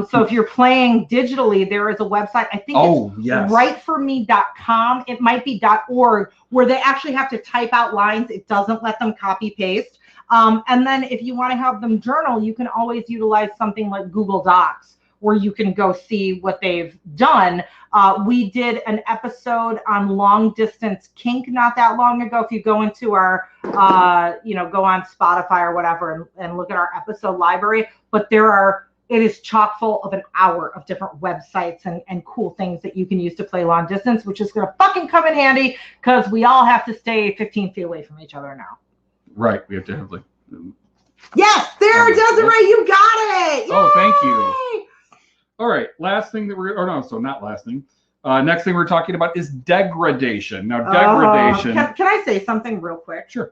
So if you're playing digitally, there is a website, I think it's writeforme.com. It might be .org, where they actually have to type out lines. It doesn't let them copy paste. And then if you want to have them journal, you can always utilize something like Google Docs, where you can go see what they've done. We did an episode on long distance kink not that long ago. If you go into our, go on Spotify or whatever and look at our episode library, but it is chock full of an hour of different websites and cool things that you can use to play long distance, which is going to fucking come in handy because we all have to stay 15 feet away from each other now. Right. We have to have yes, there, Desiree, you got it. Yay! Oh, thank you. All right, last thing that next thing we're talking about is degradation. Now, degradation. Can I say something real quick? Sure.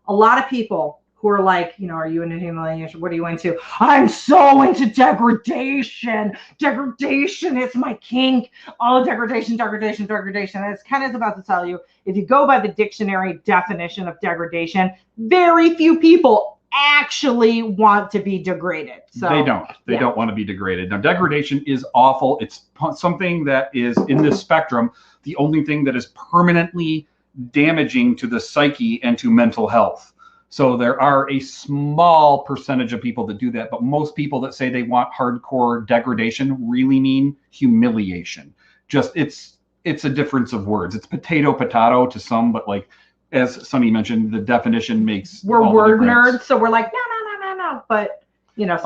A lot of people who are like, are you into humiliation? What are you into? I'm so into degradation. Degradation is my kink. Oh, degradation. And it's kind of about to tell you, if you go by the dictionary definition of degradation, very few people actually want to be degraded. So they don't want to be degraded. Now, degradation is awful. It's something that is in this spectrum, the only thing that is permanently damaging to the psyche and to mental health. So there are a small percentage of people that do that, but most people that say they want hardcore degradation really mean humiliation. Just it's a difference of words. It's potato to some, but like, as Sunny mentioned, the definition makes we're word nerds, so we're like no. But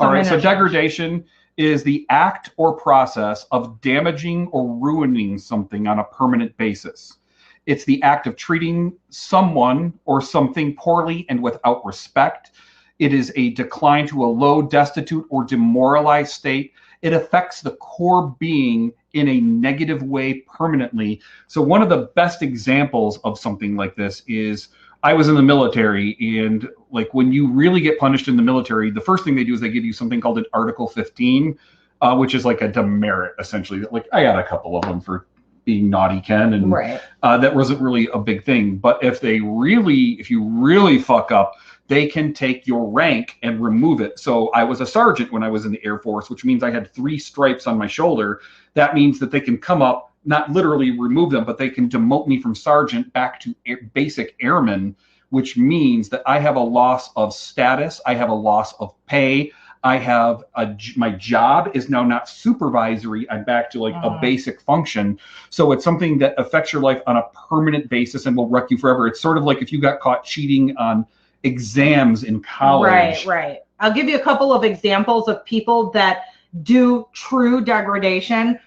all right. So degradation is the act or process of damaging or ruining something on a permanent basis. It's the act of treating someone or something poorly and without respect. It is a decline to a low, destitute, or demoralized state. It affects the core being in a negative way permanently. So one of the best examples of something like this is I was in the military, and like when you really get punished in the military, the first thing they do is they give you something called an Article 15. which is like a demerit, essentially. Like, I got a couple of them for being naughty Ken, and Right. that wasn't really a big thing. But if you really fuck up, they can take your rank and remove it. So I was a sergeant when I was in the Air Force, which means I had 3 stripes on my shoulder. That means that they can come up, not literally remove them, but they can demote me from sergeant back to basic airman, which means that I have a loss of status, I have a loss of pay, my job is now not supervisory. I'm back to like a basic function. So it's something that affects your life on a permanent basis and will wreck you forever. It's sort of like if you got caught cheating on exams in college. Right. I'll give you a couple of examples of people that do true degradation.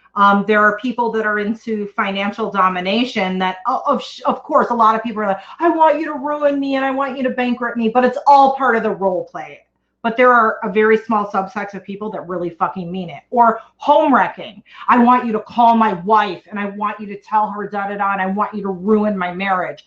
There are people that are into financial domination that, of course, a lot of people are like, I want you to ruin me and I want you to bankrupt me, but it's all part of the role play. But there are a very small subset of people that really fucking mean it. Or home wrecking. I want you to call my wife and I want you to tell her da-da-da and I want you to ruin my marriage.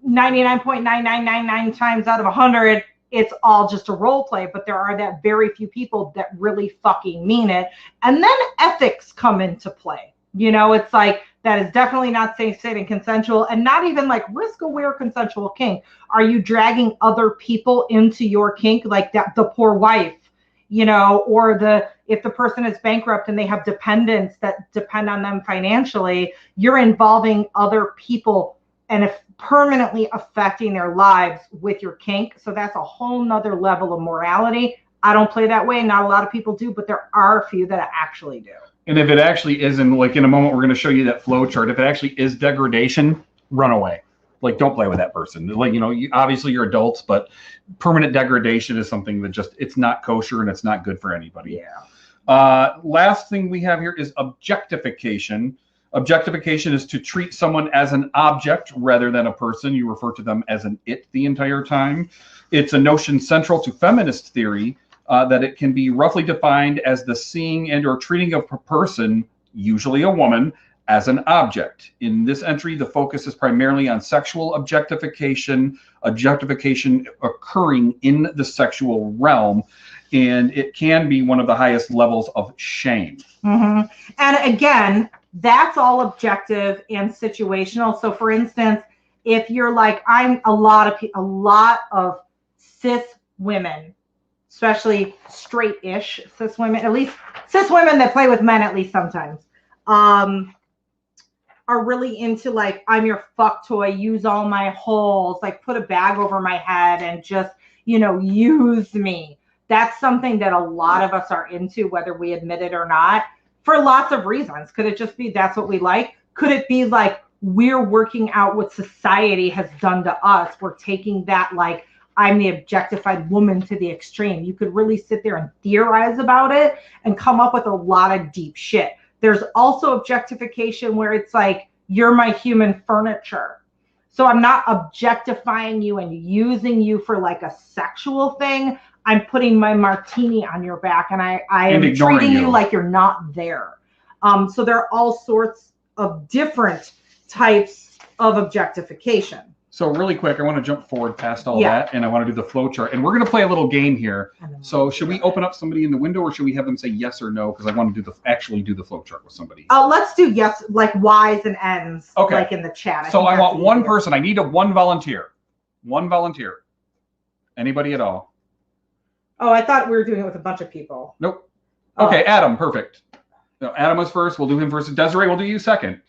99.9999 times out of 100, it's all just a role play, but there are that very few people that really fucking mean it. And then ethics come into play. You know, it's like, that is definitely not safe, sane, and consensual, and not even like risk-aware consensual kink. Are you dragging other people into your kink, like that, the poor wife, you know, or if the person is bankrupt and they have dependents that depend on them financially, you're involving other people and if permanently affecting their lives with your kink. So that's a whole nother level of morality. I don't play that way. Not a lot of people do, but there are a few that actually do. And if it actually isn't, like in a moment, we're going to show you that flow chart. If it actually is degradation, run away. Like, don't play with that person. Like, you know, obviously you're adults, but permanent degradation is something that just, it's not kosher and it's not good for anybody. Yeah. Last thing we have here is objectification. Objectification is to treat someone as an object rather than a person. You refer to them as an it the entire time. It's a notion central to feminist theory. That it can be roughly defined as the seeing and or treating of a person, usually a woman, as an object. In this entry, the focus is primarily on sexual objectification occurring in the sexual realm, and it can be one of the highest levels of shame. Mm-hmm. And again, that's all objective and situational. So for instance, if you're like, I'm a lot of cis women, especially straight-ish cis women, at least cis women that play with men at least sometimes, are really into like, I'm your fuck toy, use all my holes, like put a bag over my head and just, you know, use me. That's something that a lot of us are into, whether we admit it or not, for lots of reasons. Could it just be that's what we like? Could it be like we're working out what society has done to us? We're taking that like, I'm the objectified woman to the extreme. You could really sit there and theorize about it and come up with a lot of deep shit. There's also objectification where it's like, you're my human furniture. So I'm not objectifying you and using you for like a sexual thing. I'm putting my martini on your back and I am treating you like you're not there. So there are all sorts of different types of objectification. So really quick, I want to jump forward past all that, and I want to do the flow chart. And we're going to play a little game here. So should we open up somebody in the window, or should we have them say yes or no? Because I want to actually do the flow chart with somebody. Let's do yes, like Y's and N's, like in the chat. So I want one person. I need one volunteer. One volunteer. Anybody at all? Oh, I thought we were doing it with a bunch of people. Nope. Okay, Adam, perfect. No, Adam was first. We'll do him first. Desiree, we'll do you second.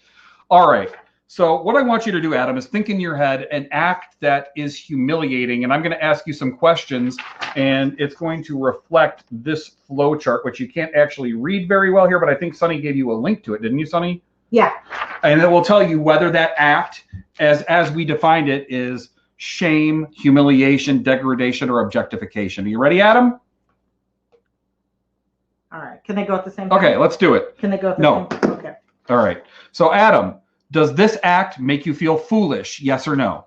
All right. So what I want you to do, Adam, is think in your head an act that is humiliating. And I'm going to ask you some questions, and it's going to reflect this flow chart, which you can't actually read very well here, but I think Sunny gave you a link to it. Didn't you, Sunny? Yeah. And it will tell you whether that act, as we defined it, is shame, humiliation, degradation, or objectification. Are you ready, Adam? All right. Can they go at the same time? Okay, let's do it. Can they go at the same time? Okay. All right. So, Adam, does this act make you feel foolish? Yes or no?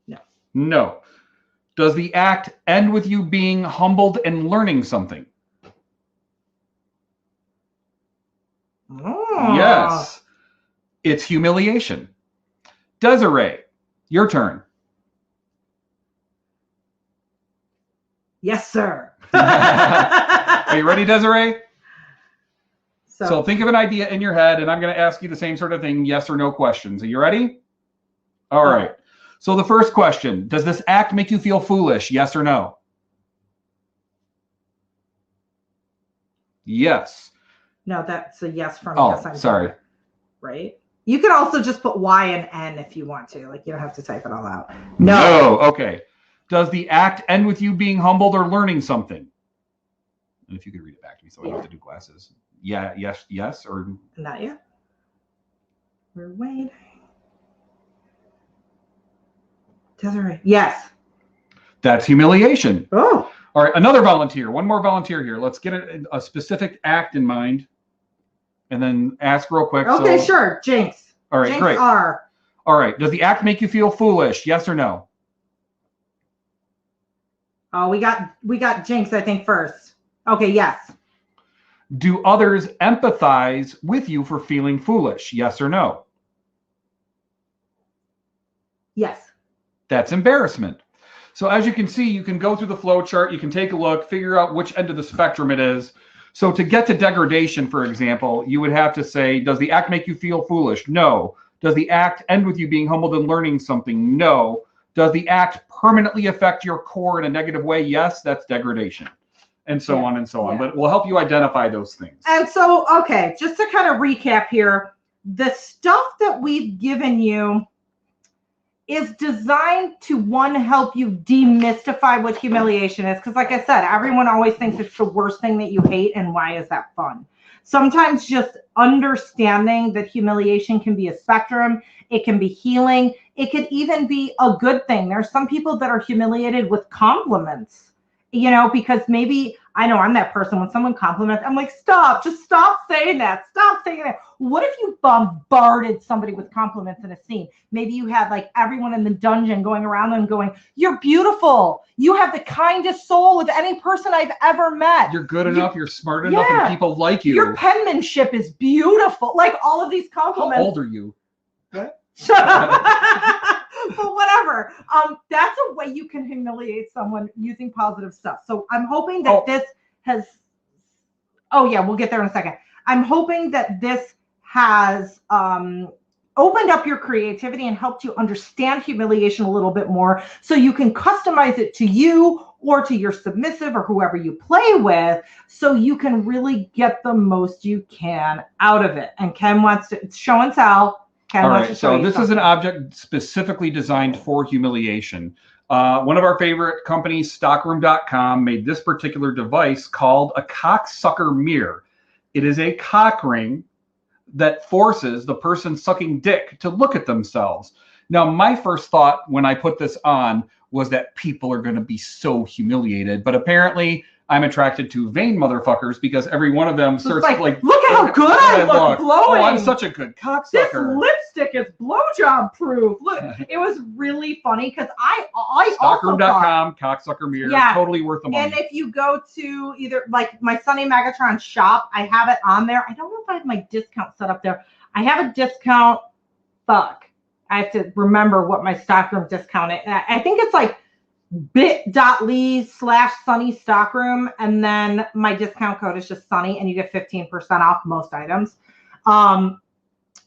No. No. Does the act end with you being humbled and learning something? Oh. Yes. It's humiliation. Desiree, your turn. Yes, sir. Are you ready, Desiree? So So think of an idea in your head, and I'm going to ask you the same sort of thing, yes or no questions. Are you ready? All right. So the first question, does this act make you feel foolish? Yes or no? Yes. no, that's a yes from Oh, yes. I'm sorry. there, right? You can also just put Y and N if you want to. Like, you don't have to type it all out. No. Okay. Does the act end with you being humbled or learning something? And if you could read it back to me so I don't have to do glasses. Yeah, yes, or Not yet. We're waiting. Desiree. Yes. that's humiliation. Oh. All right, another volunteer. One more volunteer here. Let's get a specific act in mind and then ask real quick. Okay, sure. Jinx. All right, Jinx great. R. All right, does the act make you feel foolish? Yes or no? Oh, we got Jinx, I think, first. Okay, yes. Do others empathize with you for feeling foolish? Yes or no? Yes. That's embarrassment. So as you can see, you can go through the flow chart, you can take a look, figure out which end of the spectrum it is. So to get to degradation, for example, you would have to say, does the act make you feel foolish? No. Does the act end with you being humbled and learning something? No. Does the act permanently affect your core in a negative way? Yes, that's degradation. And so on and so on. But we'll help you identify those things. And so, okay, just to kind of recap here, the stuff that we've given you is designed to, one, help you demystify what humiliation is. Because like I said, everyone always thinks it's the worst thing that you hate, and why is that fun? Sometimes just understanding that humiliation can be a spectrum, it can be healing, it could even be a good thing. There's some people that are humiliated with compliments, you know, because maybe, I know I'm that person, when someone compliments, I'm like, stop, just stop saying that, stop saying that. What if you bombarded somebody with compliments in a scene? Maybe you had like everyone in the dungeon going around them going, you're beautiful, you have the kindest soul of any person I've ever met. You're good enough, you're smart enough, and people like you. Your penmanship is beautiful. Like, all of these compliments. How old are you? What? But whatever. That's a way you can humiliate someone using positive stuff. So I'm hoping that this has, we'll get there in a second. I'm hoping that this has opened up your creativity and helped you understand humiliation a little bit more, so you can customize it to you or to your submissive or whoever you play with, so you can really get the most you can out of it. And Ken wants to, it's show and tell. All right, so this is an object specifically designed for humiliation. One of our favorite companies, stockroom.com, made this particular device called a cocksucker mirror. It is a cock ring that forces the person sucking dick to look at themselves. Now, my first thought when I put this on was that people are going to be so humiliated, but apparently I'm attracted to vain motherfuckers, because every one of them starts like, look at how good I look glowing. Oh, I'm such a good cocksucker. This lipstick is blowjob proof. Look, it was really funny because I Stockroom.com, cocksucker mirror, totally worth the money. And if you go to either like my Sunny Megatron shop, I have it on there. I don't know if I have my discount set up there. I have a discount. Fuck. I have to remember what my Stockroom discount is. I think it's like bit.ly/Sunny Stockroom, and then my discount code is just Sunny, and you get 15% off most items.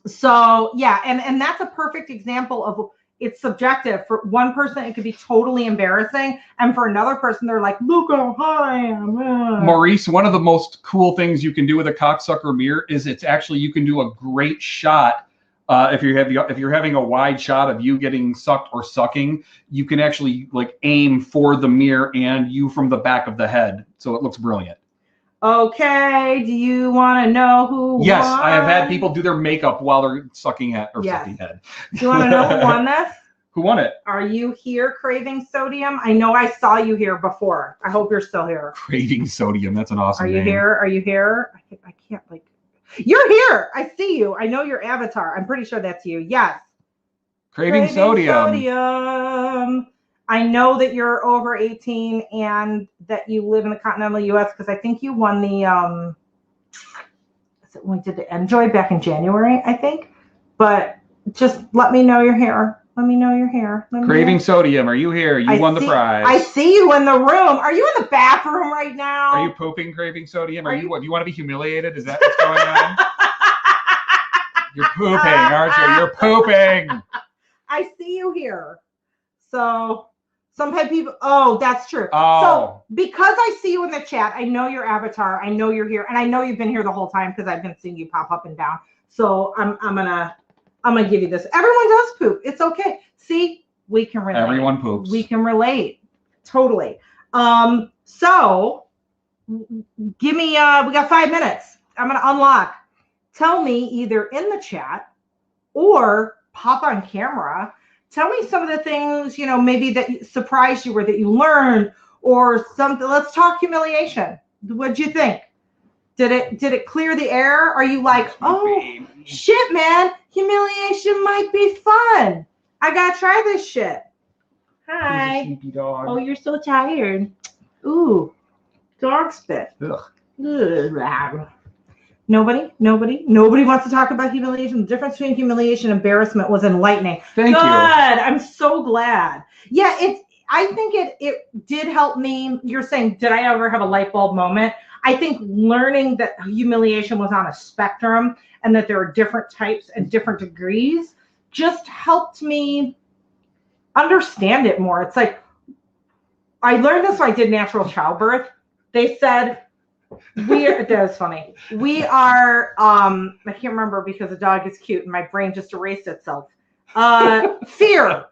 So yeah, and that's a perfect example of, it's subjective. For one person, it could be totally embarrassing, and for another person, they're like, look how high I am. Maurice, one of the most cool things you can do with a cocksucker mirror is it's actually, you can do a great shot. If you're having a wide shot of you getting sucked or sucking, you can actually like aim for the mirror and you from the back of the head, so it looks brilliant. Okay, do you want to know who Yes, won? I have had people do their makeup while they're sucking head or sucking head. Do you want to know who won this? Who won it? Are you here, Craving Sodium? I know I saw you here before. I hope you're still here. Craving Sodium, that's an awesome name. Are you here? Are you here? I can't like. You're here. I see you. I know your avatar. I'm pretty sure that's you. Yes. Craving Sodium. I know that you're over 18 and that you live in the continental U.S. because I think you won the is it when we did the Enjoy back in January, I think. But just let me know you're here. Let me know you're here. Craving Sodium, are you here? You won the prize. I see you in the room. Are you in the bathroom right now? Are you pooping, Craving Sodium? Do you want to be humiliated? Is that what's going on? You're pooping, aren't you? You're pooping. I see you here. So some people, oh, that's true. Oh. So because I see you in the chat, I know your avatar, I know you're here, and I know you've been here the whole time because I've been seeing you pop up and down. So I'm gonna give you this. Everyone does poop. It's okay. See, we can relate. Everyone poops. We can relate. Totally. So give me we got 5 minutes. I'm gonna unlock. Tell me either in the chat or pop on camera. Tell me some of the things, you know, maybe that surprised you or that you learned or something. Let's talk humiliation. What'd you think? Did it clear the air? Are you like, oh, shit, man, humiliation might be fun. I gotta try this shit. Hi. Sleepy dog. Oh, you're so tired. Ooh, dog spit. Ugh. Ugh. Nobody wants to talk about humiliation. The difference between humiliation and embarrassment was enlightening. Thank you. I'm so glad. Yeah, I think it did help me. You're saying, did I ever have a light bulb moment? I think learning that humiliation was on a spectrum and that there are different types and different degrees just helped me understand it more. It's like, I learned this when I did natural childbirth. They said, that was funny. We are, I can't remember because the dog is cute and my brain just erased itself. Fear.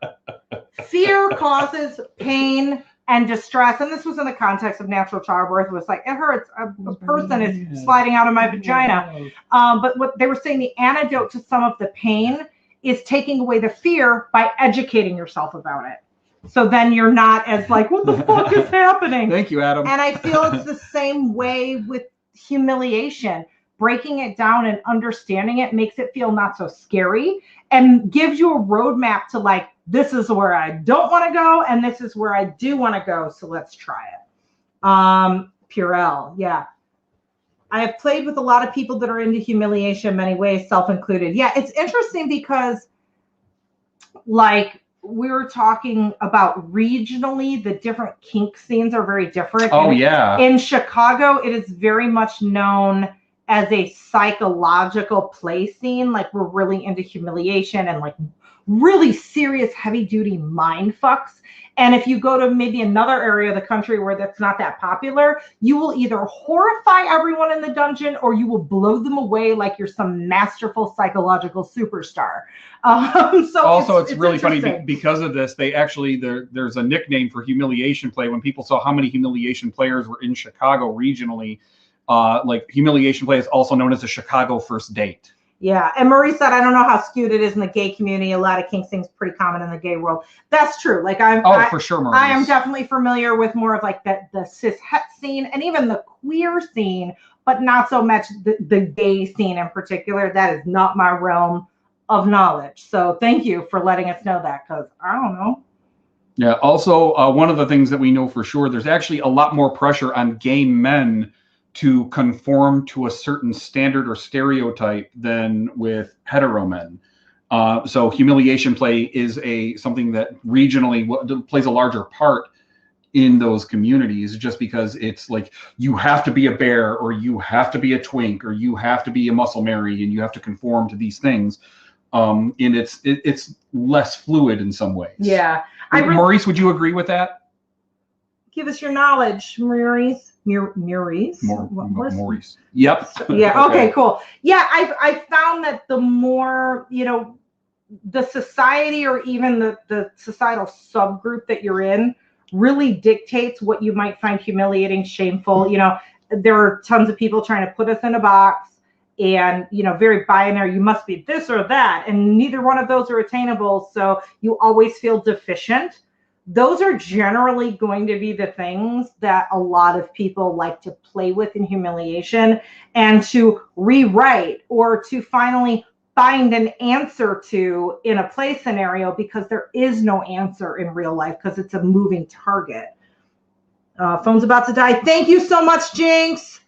Fear causes pain and distress. And this was in the context of natural childbirth. It was like, it hurts. A person is sliding out of my vagina. But what they were saying, the antidote to some of the pain is taking away the fear by educating yourself about it. So then you're not as like, what the fuck is happening? Thank you, Adam. And I feel it's the same way with humiliation. Breaking it down and understanding it makes it feel not so scary and gives you a roadmap to like, this is where I don't want to go and this is where I do want to go. So let's try it. Purell, yeah. I have played with a lot of people that are into humiliation in many ways, self-included. Yeah, it's interesting because like we were talking about regionally, the different kink scenes are very different. Oh, yeah. In Chicago, it is very much known as a psychological play scene. Like we're really into humiliation and like really serious heavy duty mind fucks. And if you go to maybe another area of the country where that's not that popular, you will either horrify everyone in the dungeon or you will blow them away like you're some masterful psychological superstar. So also, it's really funny because of this. They actually, there's a nickname for humiliation play. When people saw how many humiliation players were in Chicago regionally, like humiliation play is also known as a Chicago first date. Yeah, and Marie said, I don't know how skewed it is in the gay community. A lot of kink things pretty common in the gay world. That's true. Like for sure, Marie. I am definitely familiar with more of like the cis het scene and even the queer scene, but not so much the gay scene in particular. That is not my realm of knowledge. So thank you for letting us know that, because I don't know. Yeah. Also, one of the things that we know for sure, there's actually a lot more pressure on gay men to conform to a certain standard or stereotype than with hetero men. So humiliation play is something that regionally plays a larger part in those communities, just because it's like you have to be a bear or you have to be a twink or you have to be a muscle Mary and you have to conform to these things. And it's less fluid in some ways. Yeah. Maurice, would you agree with that? Give us your knowledge, Maurice. Maurice? Maurice. Yep. Yeah. Okay, cool. Yeah, I found that the more, you know, the society or even the societal subgroup that you're in really dictates what you might find humiliating, shameful. You know, there are tons of people trying to put us in a box and, you know, very binary. You must be this or that. And neither one of those are attainable. So you always feel deficient. Those are generally going to be the things that a lot of people like to play with in humiliation and to rewrite or to finally find an answer to in a play scenario, because there is no answer in real life because it's a moving target. Phone's about to die. Thank you so much, Jinx.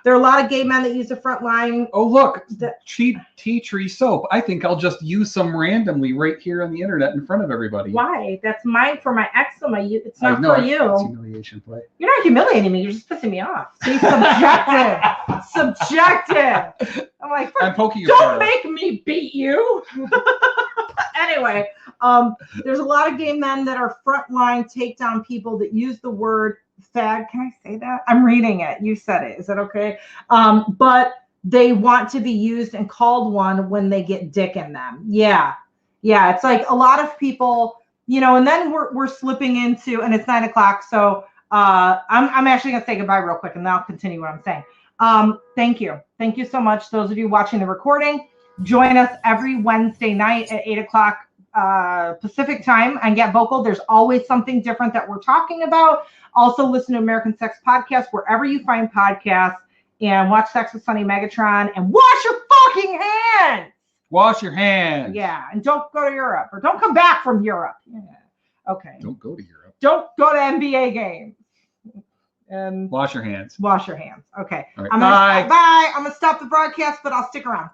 There are a lot of gay men that use the front line. Oh, look, cheap tea tree soap. I think I'll just use some randomly right here on the internet in front of everybody. Why? That's mine for my eczema. It's not know, for you. It's humiliation play. You're not humiliating me. You're just pissing me off. See, subjective. Subjective. I'm like, I'm poking your don't make me beat you. Anyway, there's a lot of gay men that are frontline takedown people that use the word fag. Can I say that? I'm reading it. You said it. Is that okay? But they want to be used and called one when they get dick in them. Yeah. Yeah. It's like a lot of people, you know, and then we're slipping into, and it's 9 o'clock. So I'm actually going to say goodbye real quick and then I'll continue what I'm saying. Thank you. Thank you so much. Those of you watching the recording, join us every Wednesday night at 8 o'clock Pacific time and Get Vocal. There's always something different that we're talking about. Also listen to American Sex Podcast wherever you find podcasts, and watch Sex with Sunny Megatron, and wash your fucking hands. Wash your hands. Yeah, and don't go to Europe, or don't come back from Europe. Yeah. Okay. Don't go to Europe. Don't go to NBA games. And wash your hands. Wash your hands. Okay. All right. Bye. Bye. I'm gonna stop the broadcast, but I'll stick around.